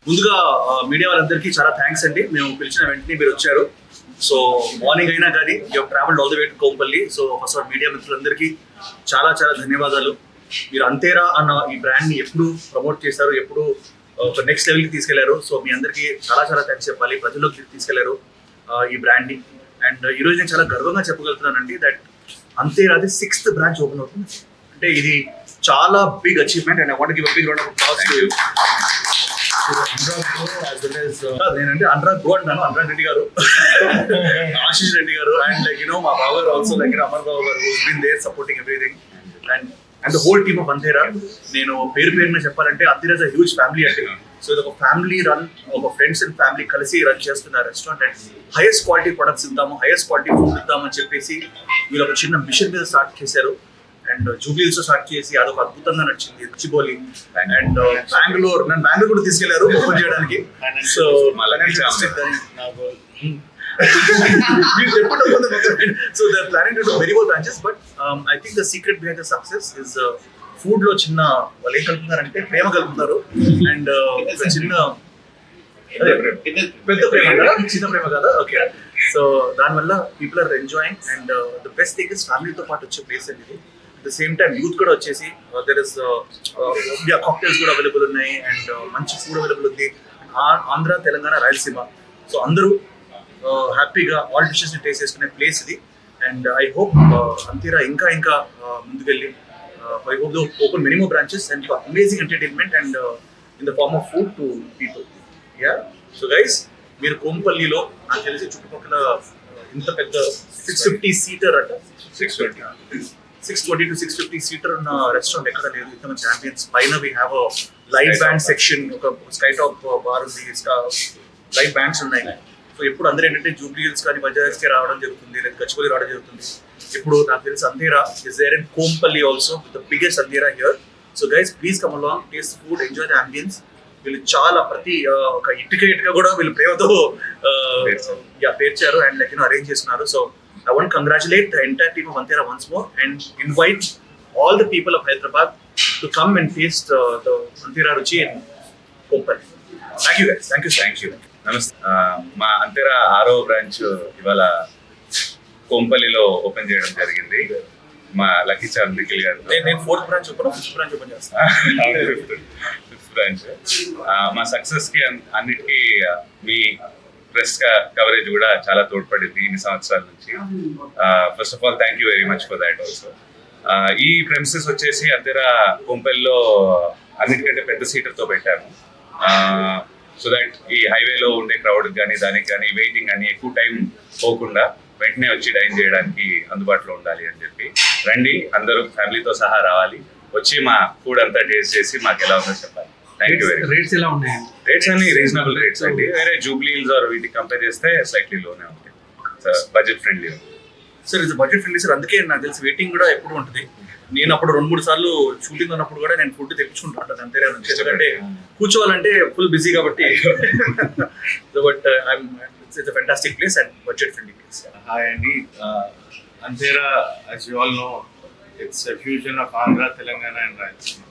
ముందుగా మీడియా వాళ్ళందరికీ చాలా థ్యాంక్స్ అండి. మేము పిలిచిన వెంటనే మీరు వచ్చారు. సో మార్నింగ్ అయినా కానీ you travelled all the way to Kompally. So first all media మిత్రులందరికీ చాలా చాలా ధన్యవాదాలు. మీరు అంతేరా అన్న ఈ బ్రాండ్ని ఎప్పుడు ప్రమోట్ చేశారు, ఎప్పుడు ఒక నెక్స్ట్ లెవెల్కి తీసుకెళ్లారు. సో మీ అందరికీ చాలా చాలా థ్యాంక్స్ చెప్పాలి. ప్రజల్లోకి తీసుకెళ్లారు ఈ బ్రాండ్ని. అండ్ ఈరోజు నేను చాలా గర్వంగా చెప్పగలుగుతున్నానండి దట్ అంతేరాది 6th బ్రాంచ్ ఓపెన్ అవుతుంది. అంటే ఇది చాలా big achievement and I want give a big round of applause to you. నేనంటే అనురాగ్ బ్రో అంటాను, అనురాగ్ రెడ్డి గారు, ఆశీష్ రెడ్డి గారు, అండ్ లైక్ మా బావ గారు also like Amar Babu garu who's been there supporting everything and the whole team of Antera. నేను పేరున చెప్పాలంటే Antera is a huge family అండి. సో ఇది ఒక ఫ్యామిలీ రన్, ఒక ఫ్రెండ్స్ అండ్ ఫ్యామిలీ కలిసి రన్ చేస్తున్న restaurant and highest quality products ఇద్దాము, హైయెస్ట్ క్వాలిటీ ఫుడ్ ఇద్దామని చెప్పేసి వీళ్ళు ఒక చిన్న మిషన్ మీద స్టార్ట్ చేశారు. అండ్ జూబ్లీహిల్స్ స్టార్ట్ చేసి అదొక అద్భుతంగా నడిచింది. రుచిబోలి అండ్ బెంగళూరు, నన్ను బెంగళూరు కూడా తీసుకెళ్లారు ఓపెన్ చేయడానికి. So so they are planning to do very more branches. But I think the secret behind the success is food లో చిన్న వాళ్ళు ఏం కలుపుతున్నారంటే ప్రేమ కలుపుతున్నారు. అండ్ చిన్న పెద్ద ప్రేమ కదా, చిన్న ప్రేమ కదా. ఓకే, సో దానివల్ల people are enjoying and the best thing is ఫ్యామిలీతో పాటు వచ్చే ప్లేస్ అండి ఇది. ద సేమ్ టైం యూత్ కూడా వచ్చేసి దెర్ ఇస్ కాక్టైల్స్ కూడా అవైలబుల్ ఉన్నాయి అండ్ మంచి ఫుడ్ అవైలబుల్ ఉంది. ఆంధ్ర, తెలంగాణ, రాయలసీమ, సో అందరూ హ్యాపీగా ఆల్ డిషెస్ని టేస్ట్ చేసుకునే ప్లేస్ ఇది. అండ్ ఐ హోప్ అంతేరా ఇంకా ఇంకా ముందుకెళ్ళి I hope though open many more branches and amazing entertainment and in the form of food to people. Yeah, so guys మీరు కోంపల్లిలో నాకు తెలిసి చుట్టుపక్కల ఇంత పెద్ద 650 సీటర్ అంట, 620 to 650 సీటర్ ఉన్న రెస్టారెంట్ ఎక్కడ లేదు. ఇంత మంచి ఛాంపియన్స్ పైన we have a live band section, ఒక స్కై టాప్ బార్ ఉంది, లైవ్ బ్యాండ్స్ ఉన్నాయి. సో ఎప్పుడు అందరూ ఏంటంటే జూబ్లీహిల్స్ కానీ బజాజ్కి రావడం జరుగుతుంది, లేదా గచ్చిబౌలి రావడం జరుగుతుంది. ఇప్పుడు నాకు తెలిసి Antera is there in Kompally also, the biggest Antera here. So guys please come along, taste food, enjoy the ambience. వీళ్ళు చాలా ప్రతి ఒక ఇటుక కూడా వీళ్ళు ప్రేమతో పేర్చారు అండ్ లైక్ అరేంజ్ చేస్తున్నారు. So I want to congratulate the entire team of Antera once more and invite all the people of Hyderabad to come and taste the Antera Ruchi in Koppal. Thank you guys. Thank you. నమస్తే. మా అంతేరా 6వ branch ఇవాళ కోంపల్లిలో open చేయడం జరిగింది. మా lucky charm Nikhil గారు. నేను 4th branch open, 5th branch open చేస్తాను. 5th branch. మా సక్సెస్ కి అన్నిటికీ మీ ప్రెస్ కవరేజ్ కూడా చాలా తోడ్పడింది ఇన్ని సంవత్సరాల నుంచి. First of all thank you very much for that also. ఈ ప్రెమిసెస్ వచ్చేసి అంతేరా కోంపల్లిలో అన్నిటికంటే పెద్ద సీటర్తో పెట్టాము. సో దట్ ఈ హైవేలో ఉండే క్రౌడ్ కానీ దానికి కానీ వెయిటింగ్ కానీ ఎక్కువ టైం పోకుండా వెంటనే వచ్చి డైన్ చేయడానికి అందుబాటులో ఉండాలి అని చెప్పి. రండి, అందరూ ఫ్యామిలీతో సహా రావాలి, వచ్చి మా ఫుడ్ అంతా టేస్ట్ చేసి మాకు ఎలా ఉందో చెప్పాలి. Thank you very much. Rates ఎలా ఉన్నాయి? రేట్స్ అన్ని రీజనబుల్ రేట్స్ అండి. వేరే జూబ్లీహిల్స్ ఆర్ వీటికి కంపేర్ చేస్తే స్లైట్లీ లోనే ఉంటాయి. Budget friendly. సార్ ఇది బడ్జెట్ ఫ్రెండ్లీ సార్, అందుకే నాకు తెలిసి వెయిటింగ్ కూడా ఎప్పుడు ఉంటుంది. నేను అప్పుడు 2-3 సార్లు షూటింగ్ ఉన్నప్పుడు కూడా నేను ఫుడ్ తెప్పించుకుంటా ఉంటాను అంతేరా నుంచి, ఎందుకంటే కూర్చోవాలంటే ఫుల్ బిజీ కాబట్టి. But it's a fantastic place and budget friendly place. Hi Andy, Antera, as you all know, it's a fusion of Andhra, Telangana and Rayalaseema.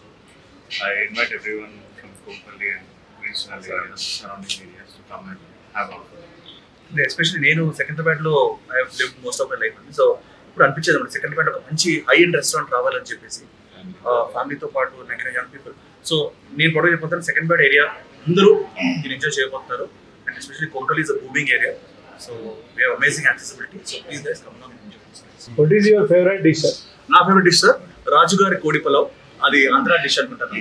I invite everyone from Koppalli and regional areas, surrounding areas to come and have our food. Especially నేను సెకండ్రాబాద్లో I have lived most of my life. So ఇప్పుడు అనిపించేది అన్నమాట సెకండ్రాబాద్ ఒక మంచి high end restaurant రావాలని చెప్పేసి ఫ్యామిలీతో పాటు నాకు యంగ్ పీపుల్. సో నేను పొడవు చెప్పిపోతాను సెకండ్రాబాద్ ఏరియా అందరూ దీన్ని ఎంజాయ్ చేయబోతున్నారు. And especially Kompally is a booming area. So we have amazing accessibility. So please guys come on and enjoy. What is your favorite dish, sir? నా ఫేవరెట్ డిష్ సార్ రాజుగారి కోడి పలావ్. అది Andhra dish అనుకుంటాను.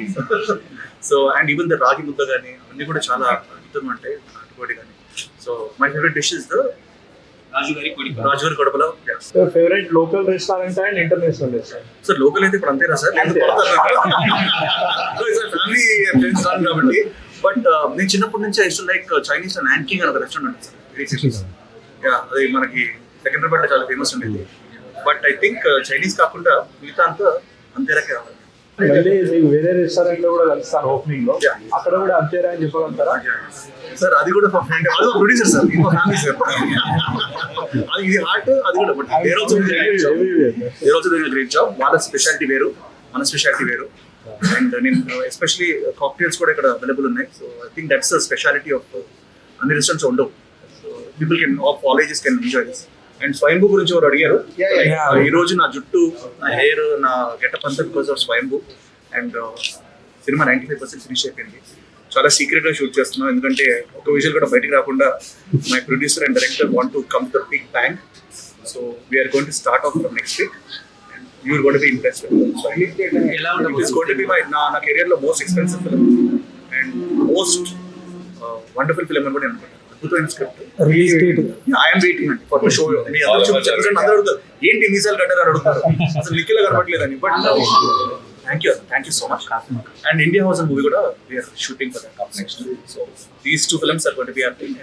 సో అండ్ ఈవెన్ ద రాగి ముద్ద కానీ అన్నీ కూడా చాలా అద్భుతంగా ఉంటాయి, నాటుకోడి కానీ. So my favourite dish is the రాజుగారి కోడి pulao. Your favorite local restaurant and international restaurant? Sir local అయితే ఇప్పుడు అంతేనా సార్, ఫ్యామిలీ ఫ్రెండ్స్ రాను కాబట్టి. బట్ నేను చిన్నప్పటి నుంచి ఐ టు లైక్ చైనీస్ నాన్కింగ్ అని ఒక రెస్టారెంట్ ఉంటుంది సార్, వెరీ ఫేమస్. అది మనకి సెకండ్రాబాద్లో చాలా ఫేమస్ ఉండేది. బట్ ఐ థింక్ చైనీస్ కాకుండా మిగతా అంతా అంతేరాకే రావాలి. మళ్ళీ మీకు వేరే రెస్టారెంట్ లో కూడా కలుస్తాను ఓపెనింగ్ లో, అక్కడ కూడా అంతేరా అని చెప్పగలుగుతారా? సార్ అది కూడా ఫ్రెండ్, అది ప్రొడ్యూసర్ సార్, ఇంకో ఫ్యామిలీ సార్. అది ఇది హార్ట్, అది కూడా. But they're also doing great job. వాళ్ళ స్పెషాలిటీ వేరు. మన స్పెషాలిటీ వేరు. అండ్ నేను ఎస్పెషలీ కాక్టైల్స్ కూడా ఇక్కడ అవైలబుల్ ఉన్నాయి. So I think that's the speciality of అన్ని రెస్టారెంట్స్ ఉండవు. So people can of all ages can enjoy this. And స్వయంభూ గురించి ఎవరు అడిగారు. ఈ రోజు నా జుట్టు, నా హెయిర్, నా గెటప్ అంతా because of Swayambhu. And cinema 95% finish అయిపోయింది. చాలా సీక్రెట్ గా షూట్ చేస్తున్నాం, ఎందుకంటే ఒక విజువల్ కూడా బయటకు రాకుండా my producer and director want to come to the big bang. So we're going to start off from next week and you will got to be impressed. It is going to be my నా career లో most expensive film and most wonderful film అని కూడా నేను అనుకుంటాను. అద్భుతమైన script. Release date I'm waiting అండి for show. మీ అందరూ చూపించారు, అందరూ అడుగుతారు ఏంటి మీసాలు కట్టారు అని అడుగుతారు, అసలు లిక్కిలో కనపట్లేదని. But thank you so much. And India house movie కూడా we're shooting for that next. So these 2 films are going to be happening.